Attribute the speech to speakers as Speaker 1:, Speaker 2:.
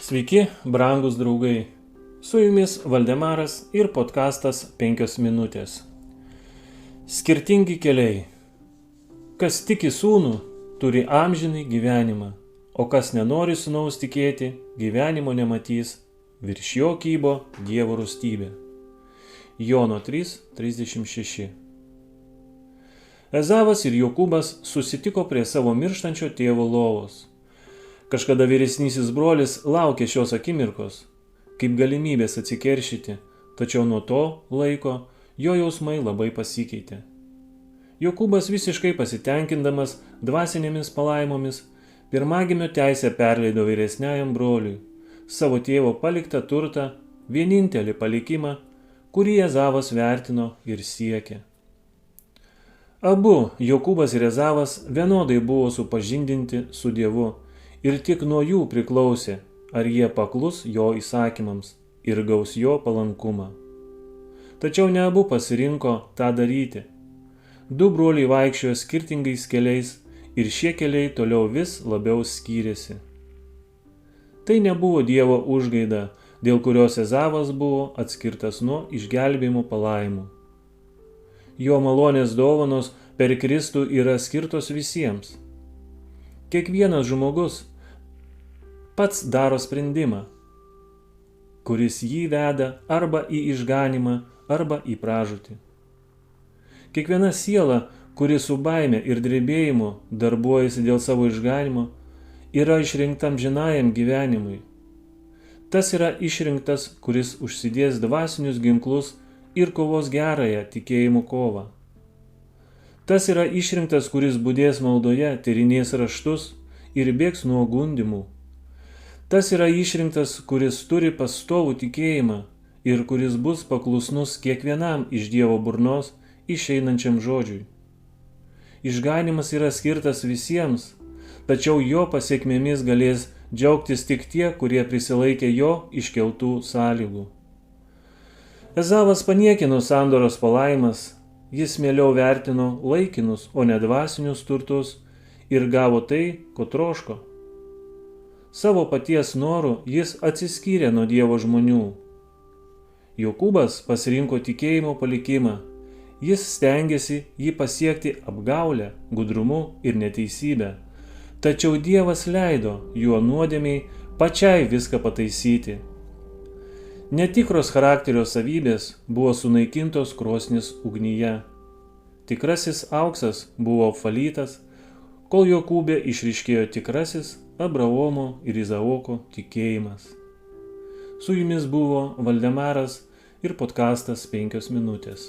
Speaker 1: Sveiki, brangūs draugai. Su jumis Valdemaras ir podkastas 5 minutės. Skirtingi keliai. Kas tiki sūnų, turi amžinai gyvenimą, o kas nenori sūnaus tikėti, gyvenimo nematys, virš jo kybo Dievo rūstybė. Jono 3:36. Ezavas ir Jokūbas susitiko prie savo mirštančio tėvo lovos. Kažkada vyresnysis brolis laukė šios akimirkos, kaip galimybės atsikeršyti, tačiau nuo to laiko jo jausmai labai pasikeitė. Jokūbas visiškai pasitenkindamas dvasinėmis palaimomis, pirmagimio teisę perleido vyresniajam broliui, savo tėvo paliktą turtą, vienintelį palikimą, kurį Ezavas vertino ir siekė. Abu, Jokūbas ir Ezavas, vienodai buvo supažindinti su Dievu ir tik nuo jų priklausė, ar jie paklus jo įsakymams ir gaus jo palankumą. Tačiau ne abu pasirinko tą daryti. Du broliai vaikščiojo skirtingais keliais ir šie keliai toliau vis labiau skyrėsi. Tai nebuvo Dievo užgaida, dėl kurios Ezavas buvo atskirtas nuo išgelbėjimo palaimų. Jo malonės dovanos per Kristų yra skirtos visiems. Kiekvienas žmogus pats daro sprendimą, kuris jį veda arba į išganymą, arba į pražūtį. Kiekviena siela, kuri su baime ir drebėjimu darbuojasi dėl savo išganymo, yra išrinkta amžinajam gyvenimui. Tas yra išrinktas, kuris užsidės dvasinius ginklus ir kovos gerąją tikėjimo kovą. Tas yra išrinktas, kuris budės maldoje, tyrinės raštus ir bėgs nuo gundymų. Tas yra išrinktas, kuris turi pastovų tikėjimą ir kuris bus paklusnus kiekvienam iš Dievo burnos išeinančiam žodžiui. Išganymas yra skirtas visiems, tačiau jo pasiekmėmis galės džiaugtis tik tie, kurie prisilaikė jo iškeltų sąlygų. Ezavas paniekino sandoros palaimas, jis mieliau vertino laikinus, o ne dvasinius turtus ir gavo tai, ko troško. Savo paties noru jis atsiskyrė nuo Dievo žmonių. Jokūbas pasirinko tikėjimo palikimą. Jis stengėsi jį pasiekti apgaulę, gudrumu ir neteisybę. Tačiau Dievas leido juo nuodėmiai pačiai viską pataisyti. Netikros charakterio savybės buvo sunaikintos krosnis ugnyje. Tikrasis auksas buvo apvalytas, kol Jokūbe išryškėjo tikrasis Abraomo ir Izaoko tikėjimas. Su jumis buvo Valdemaras ir podkastas 5 minutės.